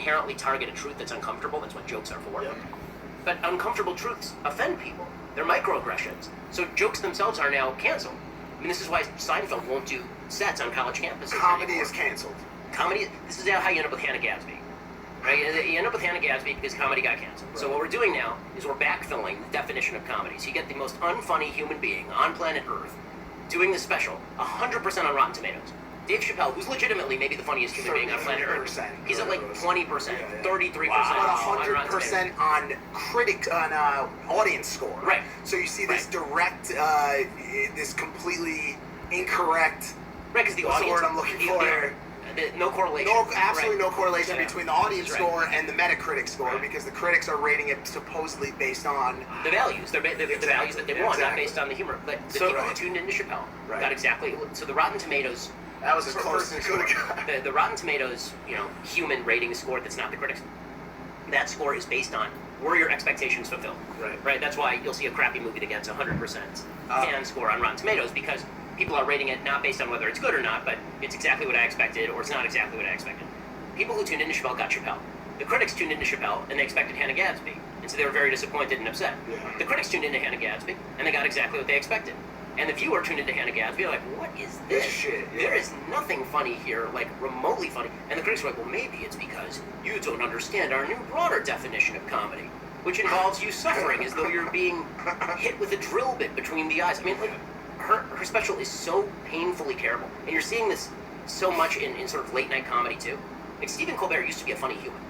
inherently target a truth that's uncomfortable. That's what jokes are for. Yep. But uncomfortable truths offend people. They're microaggressions. So jokes themselves are now canceled. I mean, this is why Seinfeld won't do sets on college campuses Comedy anymore. is canceled. Comedy, this is how you end up with Hannah Gadsby. Right? You end up with Hannah Gadsby because comedy got canceled. Right. So what we're doing now is we're backfilling the definition of comedy. So you get the most unfunny human being on planet Earth doing this special 100% on Rotten Tomatoes. Dave Chappelle, who's legitimately maybe the funniest human being on planet Earth, he's at like 20%, 33%. Wow, on Rotten 100% on audience score. Right. So you see this direct, this completely incorrect. Right, because the What's the audience. word I'm looking for? No correlation. No, absolutely right. no correlation Yeah. between the audience Right. score and the Metacritic score, Right. because the critics are rating it supposedly based on The values. The values that they want, not Exactly. based on the humor. But the So- people who tuned into Chappelle Right. got exactly. So the Rotten Tomatoes. that was as close as it could have got. The Rotten Tomatoes, human rating score that's not the critics. That score is based on were your expectations fulfilled. Right. That's why you'll see a crappy movie that gets 100% fan score on Rotten Tomatoes, because people are rating it not based on whether it's good or not, but it's exactly what I expected or it's not exactly what I expected. People who tuned into Chappelle got Chappelle. The critics tuned into Chappelle and they expected Hannah Gadsby, and so they were very disappointed and upset. Yeah. The critics tuned into Hannah Gadsby and they got exactly what they expected. And the viewer tuned into Hannah Gadsby like, what is this? This shit, yeah. There is nothing funny here, like remotely funny. And the critics were like, well, maybe it's because you don't understand our new broader definition of comedy, which involves you suffering as though you're being hit with a drill bit between the eyes. I mean, like, her special is so painfully terrible. And you're seeing this so much in sort of late night comedy too. Like, Stephen Colbert used to be a funny human.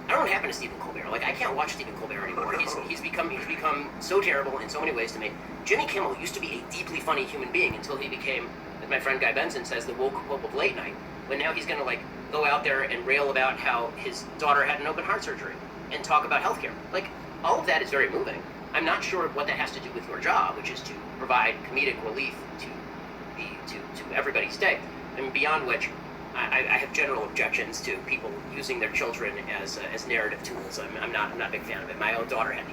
I don't know what happened to Stephen Colbert. Like, I can't watch Stephen Colbert anymore. He's become so terrible in so many ways to me. Jimmy Kimmel used to be a deeply funny human being until he became, as my friend Guy Benson says, the woke pope of late night. When now he's going to like go out there and rail about how his daughter had an open heart surgery and talk about healthcare. Like, all of that is very moving. I'm not sure what that has to do with your job, which is to provide comedic relief to everybody's day. And beyond which, I have general objections to people using their children as narrative tools. I'm not a big fan of it. My own daughter had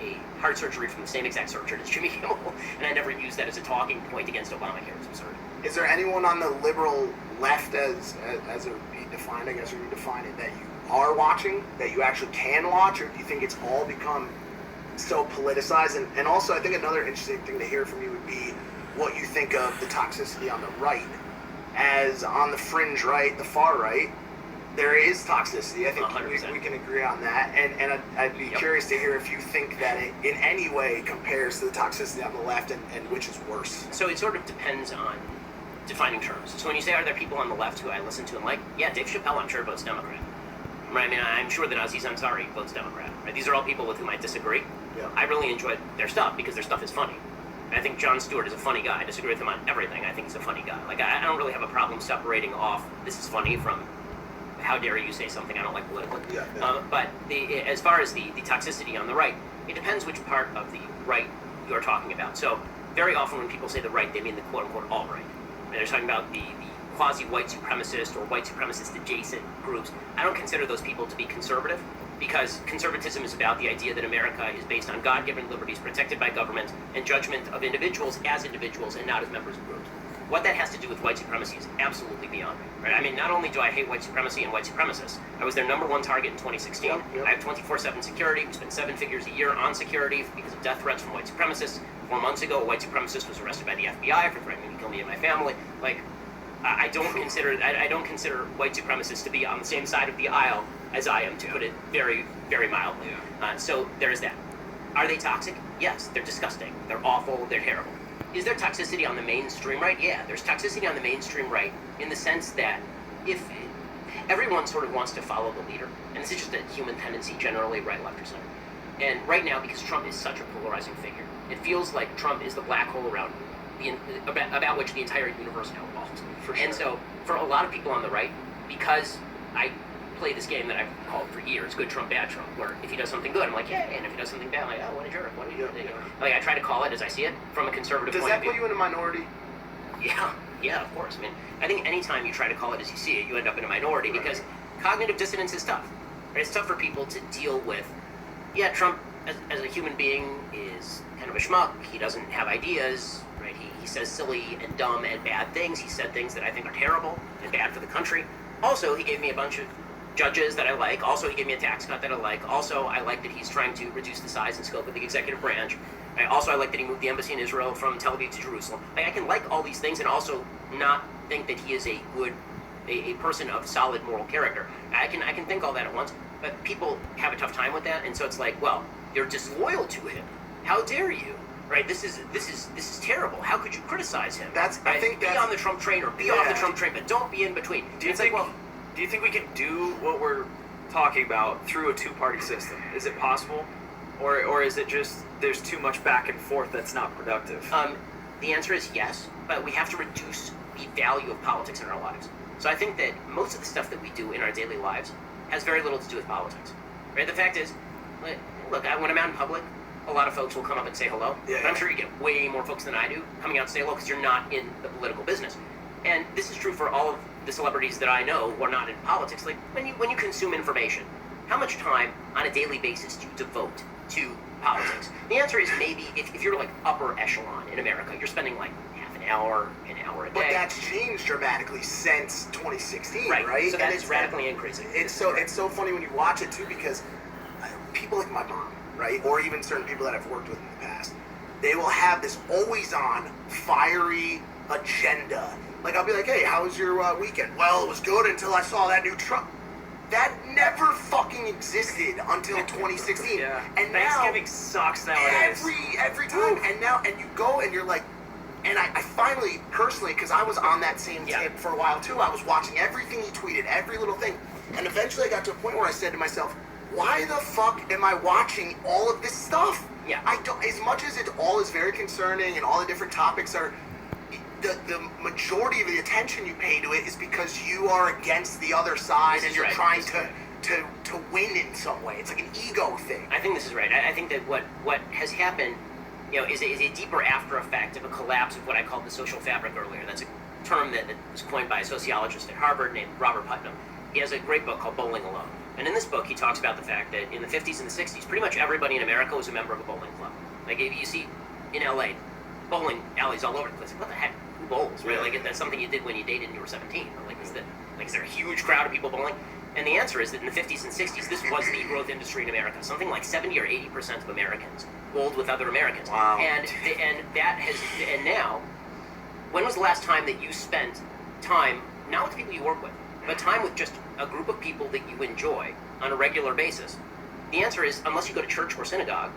a heart surgery from the same exact surgeon as Jimmy Kimmel, and I never used that as a talking point against Obamacare. It's absurd. Is there anyone on the liberal left, as it would be defined, I guess, or you define it, that you are watching, that you actually can watch, or do you think it's all become so politicized? And also, I think another interesting thing to hear from you would be what you think of the toxicity on the right. As on the fringe right, the far right, there is toxicity. I think we can agree on that. And I'd be curious to hear if you think that it in any way compares to the toxicity on the left, and which is worse. So it sort of depends on defining terms. So when you say, are there people on the left who I listen to and like? Yeah, Dave Chappelle, I'm sure, votes Democrat. Right? I mean, I'm sure that Aziz Ansari votes Democrat. Right? These are all people with whom I disagree. Yeah. I really enjoy their stuff because their stuff is funny. I think Jon Stewart is a funny guy. I disagree with him on everything. I think he's a funny guy. Like, I don't really have a problem separating off this is funny from how dare you say something I don't like politically. Yeah. But as far as the toxicity on the right, it depends which part of the right you're talking about. So very often when people say the right, they mean the quote-unquote alt-right. And they're talking about the quasi-white supremacist or white supremacist adjacent groups. I don't consider those people to be conservative, because conservatism is about the idea that America is based on God-given liberties protected by government and judgment of individuals as individuals and not as members of groups. What that has to do with white supremacy is absolutely beyond me. Right? I mean, not only do I hate white supremacy and white supremacists, I was their #1 target in 2016. Yep. I have 24/7 security. We spend 7 figures a year on security because of death threats from white supremacists. 4 months ago, a white supremacist was arrested by the FBI for threatening to kill me and my family. Like, I don't consider white supremacists to be on the same side of the aisle as I am, to put it very, very mildly. So there is that. Are they toxic? Yes, they're disgusting. They're awful. They're terrible. Is there toxicity on the mainstream right? Yeah, there's toxicity on the mainstream right in the sense that if everyone sort of wants to follow the leader, and this is just a human tendency generally, right, left, or center. And right now, because Trump is such a polarizing figure, it feels like Trump is the black hole around about which the entire universe now revolves. For sure. And so, for a lot of people on the right, because I play this game that I've called for years, good Trump, bad Trump, where if he does something good, I'm like, yay, and if he does something bad, I'm like, oh, what a jerk, what a jerk. Like, I try to call it as I see it, from a conservative Does point of that view. put you in a minority? Yeah, of course. I mean, I think anytime you try to call it as you see it, you end up in a minority, because cognitive dissonance is tough. Right? It's tough for people to deal with, yeah, Trump as a human being is kind of a schmuck, he doesn't have ideas, right? He says silly and dumb and bad things. He said things that I think are terrible and bad for the country. Also, he gave me a bunch of judges that I like. Also, he gave me a tax cut that I like. Also, I like that he's trying to reduce the size and scope of the executive branch. I like that he moved the embassy in Israel from Tel Aviv to Jerusalem. I can like all these things and also not think that he is a person of solid moral character. I can think all that at once, but people have a tough time with that, and so it's like, well, you're disloyal to him. How dare you? Right? This is terrible. How could you criticize him? I think be on the Trump train or be off the Trump train, but don't be in between. Do you think we can do what we're talking about through a two-party system? Is it possible, or is it just there's too much back and forth that's not productive? The answer is yes, but we have to reduce the value of politics in our lives. So I think that most of the stuff that we do in our daily lives has very little to do with politics. Right? The fact is, look, when I'm out in public, a lot of folks will come up and say hello. Yeah. But I'm sure you get way more folks than I do coming out to say hello because you're not in the political business. And this is true for all of the celebrities that I know who are not in politics. Like when you consume information, how much time on a daily basis do you devote to politics? The answer is maybe if you're like upper echelon in America, you're spending like half an hour a day. But that's changed dramatically since 2016, right? So that's radically increasing. It's so funny when you watch it too, because people like my mom, right, or even certain people that I've worked with in the past, they will have this always-on, fiery agenda. Like I'll be like, "Hey, how was your weekend?" "Well, it was good until I saw that new Trump." That never fucking existed until 2016. Yeah. And Thanksgiving now, sucks nowadays. Every time. And you go and you're like, and I finally, personally, because I was on that same tip for a while too, I was watching everything he tweeted, every little thing. And eventually I got to a point where I said to myself, why the fuck am I watching all of this stuff? Yeah. I don't, as much as it all is very concerning and all the different topics are, the majority of the attention you pay to it is because you are against the other side and you're trying to win in some way. It's like an ego thing. I think this is right. I think that what has happened, is a deeper after effect of a collapse of what I called the social fabric earlier. That's a term that was coined by a sociologist at Harvard named Robert Putnam. He has a great book called Bowling Alone. And in this book, he talks about the fact that in the 50s and the 60s, pretty much everybody in America was a member of a bowling club. Like, if you see in LA, bowling alleys all over the place. What the heck? Who bowls, right? Like, that's something you did when you dated and you were 17. Or like, is there a huge crowd of people bowling? And the answer is that in the 50s and 60s, this was the growth industry in America. Something like 70 or 80% of Americans bowled with other Americans. Wow. And now, when was the last time that you spent time, not with the people you work with, but time with just a group of people that you enjoy on a regular basis? The answer is, unless you go to church or synagogue,